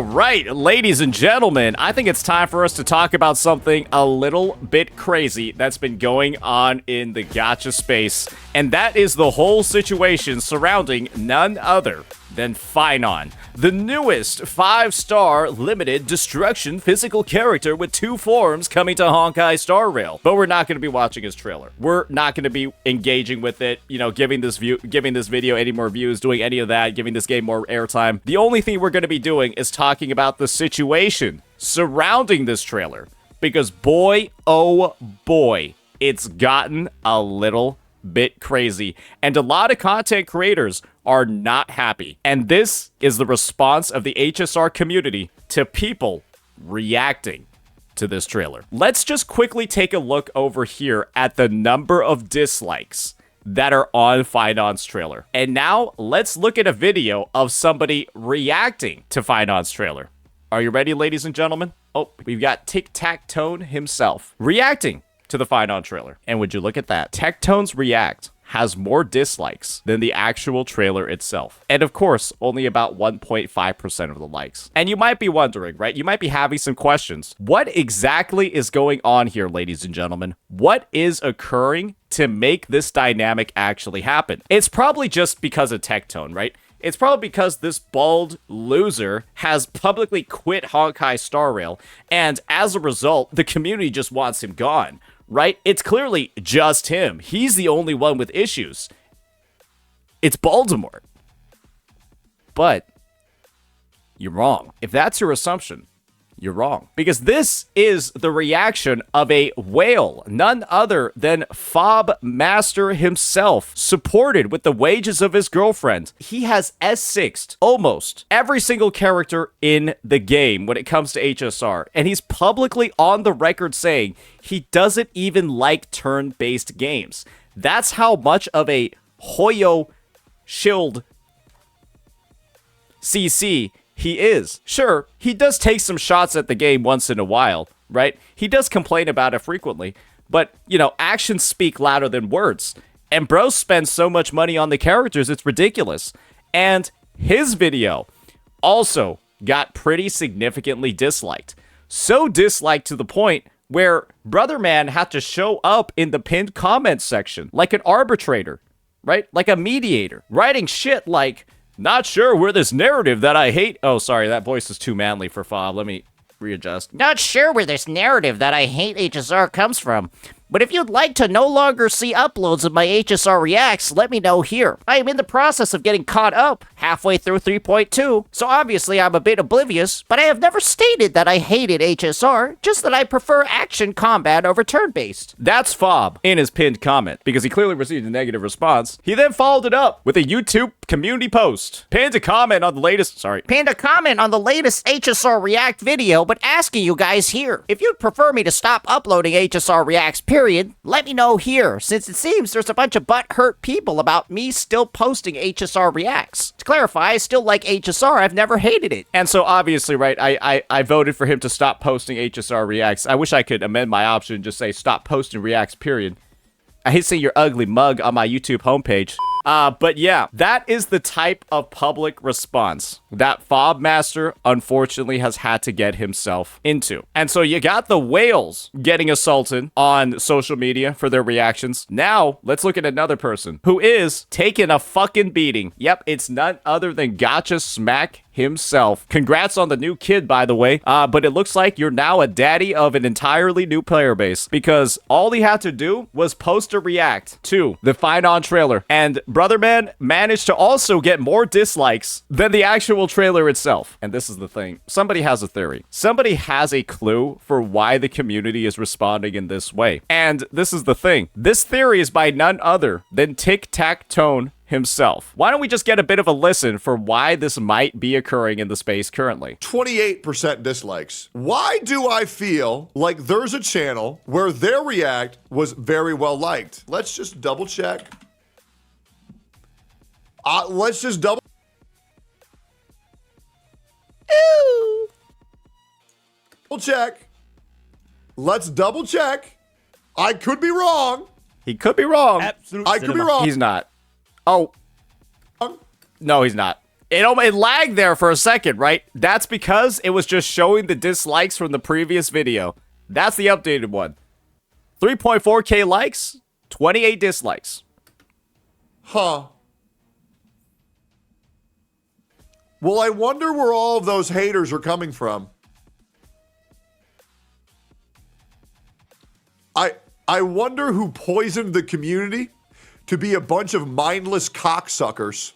All right, ladies and gentlemen, I think it's time for us to talk about something a little bit crazy that's been going on in the gacha space, and that is the whole situation surrounding none other than Phainon, the newest 5-star limited destruction physical character with 2 forms coming to Honkai Star Rail. But we're not going to be watching his trailer. We're not going to be engaging with it, you know, giving this video any more views, doing any of that, giving this game more airtime. The only thing we're going to be doing is talking about the situation surrounding this trailer. Because boy, oh boy, it's gotten a little bit crazy, and a lot of content creators are not happy. And this is the response of the HSR community to people reacting to this trailer. Let's just quickly take a look over here at the number of dislikes that are on Phainon's trailer. And now let's look at a video of somebody reacting to Phainon's trailer. Are you ready, ladies and gentlemen? Oh, we've got Tic-Tac-Tone himself reacting to the Phainon trailer. And would you look at that? Tectone's React has more dislikes than the actual trailer itself. And of course, only about 1.5% of the likes. And you might be wondering, right? You might be having some questions. What exactly is going on here, ladies and gentlemen? What is occurring to make this dynamic actually happen? It's probably just because of Tectone, right? It's probably because this bald loser has publicly quit Honkai Star Rail, and as a result, the community just wants him gone, right? It's clearly just him. He's the only one with issues. It's Baltimore. But you're wrong. If that's your assumption, you're wrong. Because this is the reaction of a whale, none other than Fob Master himself, supported with the wages of his girlfriend. He has S6'd almost every single character in the game when it comes to HSR. And he's publicly on the record saying he doesn't even like turn-based games. That's how much of a Hoyo shield CC he is. Sure, he does take some shots at the game once in a while, right? He does complain about it frequently, but, you know, actions speak louder than words. And bro spends so much money on the characters, it's ridiculous. And his video also got pretty significantly disliked. So disliked to the point where Brother Man had to show up in the pinned comments section like an arbitrator, right? Like a mediator, writing shit like, "Not sure where this narrative that I hate..." Oh, sorry, that voice is too manly for Fob. Let me readjust. "Not sure where this narrative that I hate HSR comes from. But if you'd like to no longer see uploads of my HSR reacts, let me know here. I am in the process of getting caught up, halfway through 3.2, so obviously I'm a bit oblivious, but I have never stated that I hated HSR, just that I prefer action combat over turn-based." That's Fob in his pinned comment, because he clearly received a negative response. He then followed it up with a YouTube community post. Pinned a comment on the latest HSR React video, but asking you guys here, if you'd prefer me to stop uploading HSR Reacts, period, let me know here, since it seems there's a bunch of butthurt people about me still posting HSR Reacts. To clarify, I still like HSR, I've never hated it. And so obviously, right, I voted for him to stop posting HSR Reacts. I wish I could amend my option and just say stop posting Reacts, period. I hate seeing your ugly mug on my YouTube homepage. But yeah, that is the type of public response that Fob Master unfortunately has had to get himself into. And so you got the whales getting assaulted on social media for their reactions. Now, let's look at another person who is taking a fucking beating. Yep, it's none other than Gotcha Smack himself. Congrats on the new kid, by the way. But it looks like you're now a daddy of an entirely new player base, because all he had to do was post a react to the Phainon trailer, and Brother Man managed to also get more dislikes than the actual trailer itself. And this is the thing. Somebody has a theory. Somebody has a clue for why the community is responding in this way. And this is the thing. This theory is by none other than Tic-Tac-Tone himself. Why don't we just get a bit of a listen for why this might be occurring in the space currently? 28% dislikes. Why do I feel like there's a channel where their react was very well liked? Let's just double check. Let's just double check. Let's double check. I could be wrong. He could be wrong. Absolute I could be wrong. He's not. Oh. No, he's not. It lagged there for a second, right? That's because it was just showing the dislikes from the previous video. That's the updated one. 3.4K likes, 28 dislikes. Huh. Well, I wonder where all of those haters are coming from. I wonder who poisoned the community to be a bunch of mindless cocksuckers.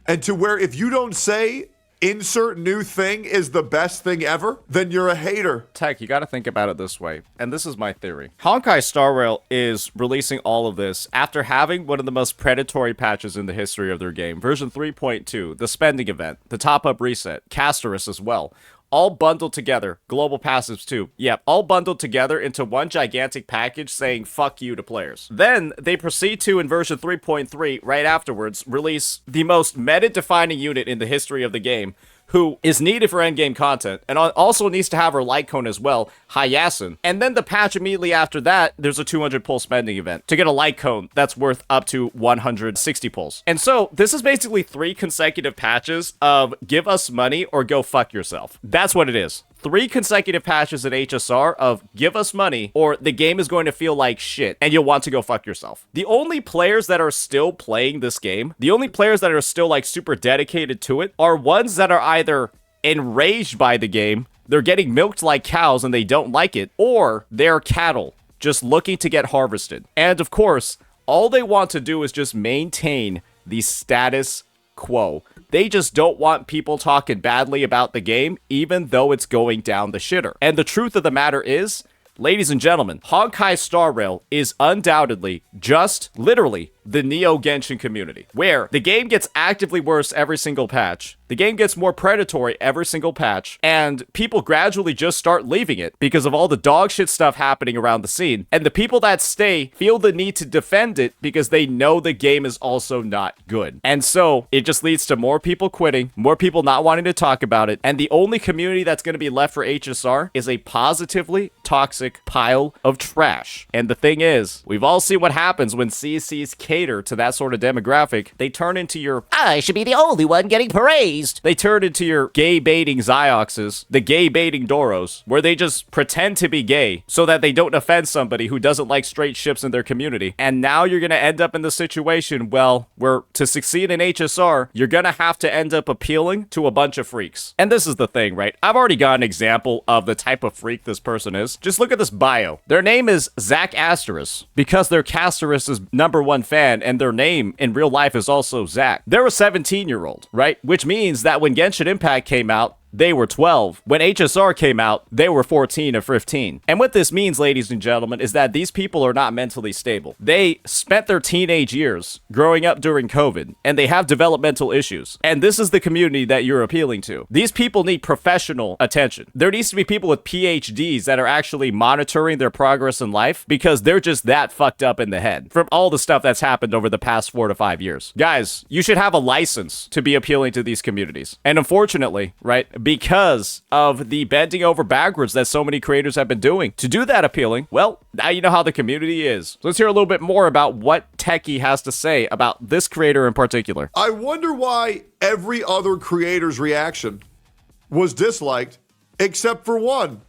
And to where if you don't say insert new thing is the best thing ever, then you're a hater. Tech, you gotta think about it this way, and this is my theory. Honkai Star Rail is releasing all of this after having one of the most predatory patches in the history of their game. Version 3.2, the spending event, the top-up reset, Casterus as well. All bundled together, global passives too. Yep, all bundled together into one gigantic package saying fuck you to players. Then they proceed to, in version 3.3, right afterwards, release the most meta-defining unit in the history of the game, who is needed for endgame content, and also needs to have her light cone as well, Hyacinth. And then the patch immediately after that, there's a 200 pull spending event to get a light cone that's worth up to 160 pulls. And so this is basically 3 consecutive patches of give us money or go fuck yourself. That's what it is. 3 consecutive patches in HSR of give us money or the game is going to feel like shit and you'll want to go fuck yourself. The only players that are still playing this game, the only players that are still like super dedicated to it are ones that are either enraged by the game, they're getting milked like cows and they don't like it, or they're cattle just looking to get harvested. And of course, all they want to do is just maintain the status quo. They just don't want people talking badly about the game, even though it's going down the shitter. And the truth of the matter is, ladies and gentlemen, Honkai Star Rail is undoubtedly just literally the Neo Genshin community, where the game gets actively worse every single patch. The game gets more predatory every single patch, and people gradually just start leaving it because of all the dog shit stuff happening around the scene. And the people that stay feel the need to defend it because they know the game is also not good. And so it just leads to more people quitting, more people not wanting to talk about it, and the only community that's going to be left for HSR is a positively toxic pile of trash. And the thing is, we've all seen what happens when CCs cater to that sort of demographic. They turn into your, I should be the only one getting praised. They turn into your gay baiting Zioxes, the gay baiting Doros, where they just pretend to be gay so that they don't offend somebody who doesn't like straight ships in their community. And now you're going to end up in the situation, well, where to succeed in HSR, you're going to have to end up appealing to a bunch of freaks. And this is the thing, right? I've already got an example of the type of freak this person is. Just look at this bio. Their name is Zach Asterisk because they're Casterus's #1 fan, and their name in real life is also Zach. They're a 17-year-old, right? Which means that when Genshin Impact came out, they were 12. When HSR came out, they were 14 or 15. And what this means, ladies and gentlemen, is that these people are not mentally stable. They spent their teenage years growing up during COVID, and they have developmental issues. And this is the community that you're appealing to. These people need professional attention. There needs to be people with PhDs that are actually monitoring their progress in life because they're just that fucked up in the head from all the stuff that's happened over the past 4 to 5 years. Guys, you should have a license to be appealing to these communities. And unfortunately, right, because of the bending over backwards that so many creators have been doing to do that appealing, well, now you know how the community is. So let's hear a little bit more about what Techie has to say about this creator in particular. I wonder why every other creator's reaction was disliked except for one.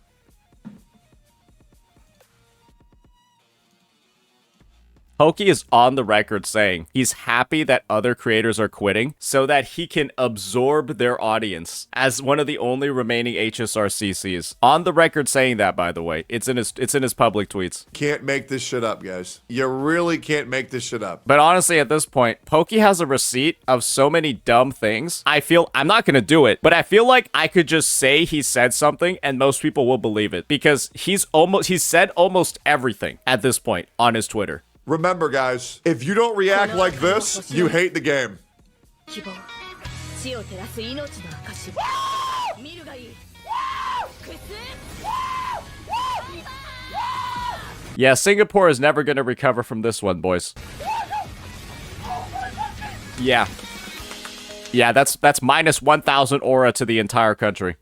Hoki is on the record saying he's happy that other creators are quitting so that he can absorb their audience as one of the only remaining HSR CCs. On the record saying that, by the way. It's in his public tweets. Can't make this shit up, guys. You really can't make this shit up. But honestly, at this point, Pokey has a receipt of so many dumb things. I feel I'm not going to do it, but I feel like I could just say he said something and most people will believe it because he's said almost everything at this point on his Twitter. Remember, guys, if you don't react like this, you hate the game. Yeah, Singapore is never going to recover from this one, boys. Yeah. Yeah, that's minus 1,000 aura to the entire country.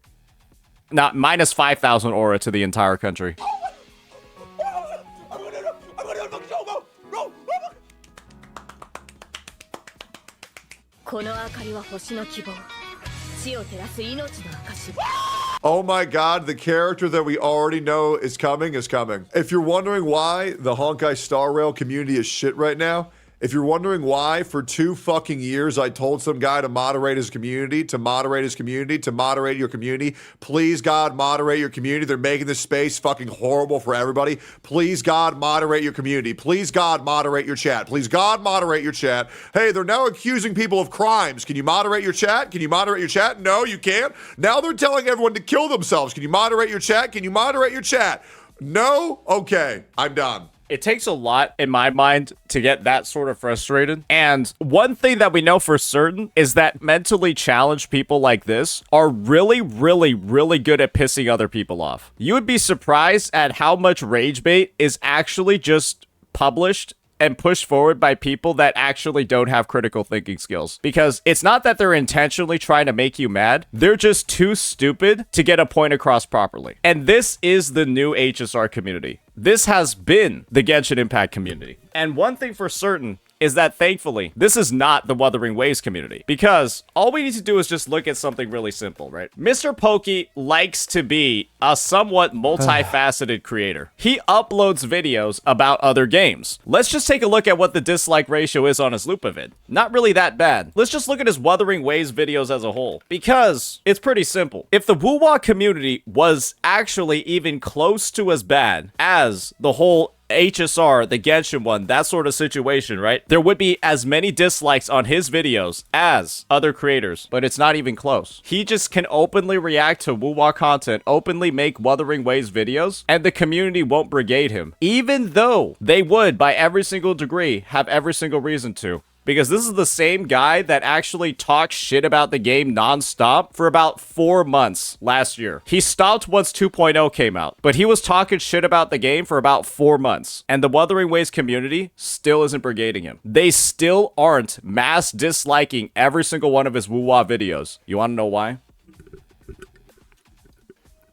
Not minus 5,000 aura to the entire country. Oh my god, the character that we already know is coming is coming. If you're wondering why the Honkai Star Rail community is shit right now, if you're wondering why for 2 fucking years I told some guy to moderate his community, to moderate your community, please God, moderate your community. They're making this space fucking horrible for everybody. Please God, moderate your community. Please God, moderate your chat. Please God, moderate your chat. Hey, they're now accusing people of crimes. Can you moderate your chat? Can you moderate your chat? No, you can't. Now they're telling everyone to kill themselves. Can you moderate your chat? Can you moderate your chat? No? Okay, I'm done. It takes a lot, in my mind, to get that sort of frustrated. And one thing that we know for certain is that mentally challenged people like this are really, really, really good at pissing other people off. You would be surprised at how much rage bait is actually just published and pushed forward by people that actually don't have critical thinking skills. Because it's not that they're intentionally trying to make you mad, they're just too stupid to get a point across properly. And this is the new HSR community. This has been the Genshin Impact community. And one thing for certain is that thankfully, this is not the Wuthering Waves community. Because all we need to do is just look at something really simple, right? Mr. Pokey likes to be a somewhat multifaceted creator. He uploads videos about other games. Let's just take a look at what the dislike ratio is on his Lupavid. Not really that bad. Let's just look at his Wuthering Waves videos as a whole. Because it's pretty simple. If the Wuwa community was actually even close to as bad as the whole HSR, the Genshin one, that sort of situation, right? There would be as many dislikes on his videos as other creators, but it's not even close. He just can openly react to Wuwa content, openly make Wuthering Waves videos, and the community won't brigade him, even though they would, by every single degree, have every single reason to. Because this is the same guy that actually talked shit about the game non-stop for about 4 months last year. He stopped once 2.0 came out, but he was talking shit about the game for about 4 months. And the Wuthering Waves community still isn't brigading him. They still aren't mass disliking every single one of his woo-wah videos. You want to know why?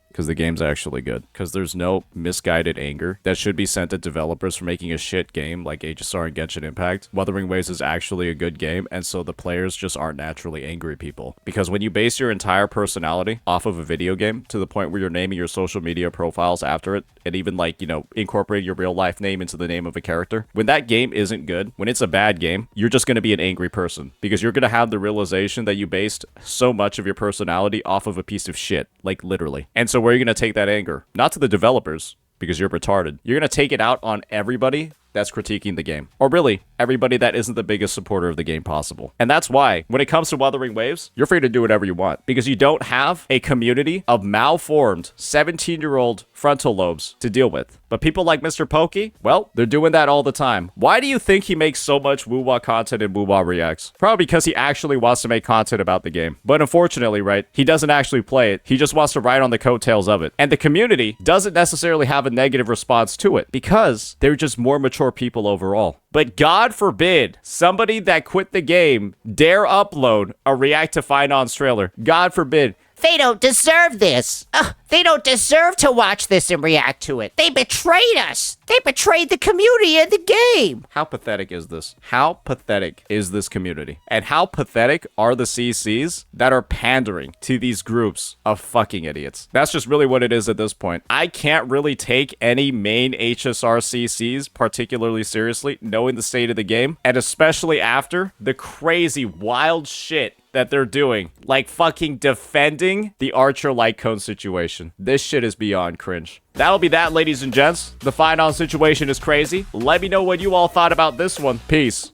Because the game's actually good. Because there's no misguided anger that should be sent at developers for making a shit game like HSR and Genshin Impact. Wuthering Waves is actually a good game, and so the players just aren't naturally angry people. Because when you base your entire personality off of a video game to the point where you're naming your social media profiles after it, and even like, you know, incorporating your real life name into the name of a character, when that game isn't good, when it's a bad game, you're just going to be an angry person. Because you're going to have the realization that you based so much of your personality off of a piece of shit. Like, literally. And so where are you going to take that anger? Not to the developers, because you're retarded. You're going to take it out on everybody that's critiquing the game. Or really, everybody that isn't the biggest supporter of the game possible. And that's why, when it comes to Wuthering Waves, you're free to do whatever you want. Because you don't have a community of malformed 17-year-old frontal lobes to deal with. But people like Mr. Pokey, well, they're doing that all the time. Why do you think he makes so much woo-wah content and woo-wah reacts? Probably because he actually wants to make content about the game. But unfortunately, right, he doesn't actually play it. He just wants to ride on the coattails of it. And the community doesn't necessarily have a negative response to it because they're just more mature people overall. But God forbid somebody that quit the game dare upload a react to Phainon's trailer. God forbid. They don't deserve this. They don't deserve to watch this and react to it. They betrayed us. They betrayed the community and the game. How pathetic is this? How pathetic is this community? And how pathetic are the CCs that are pandering to these groups of fucking idiots? That's just really what it is at this point. I can't really take any main HSR CCs particularly seriously, knowing the state of the game, and especially after the crazy, wild shit that they're doing, like fucking defending the Archer light cone situation. This shit is beyond cringe. That'll be that, ladies and gents. The Phainon situation is crazy. Let me know what you all thought about this one. Peace.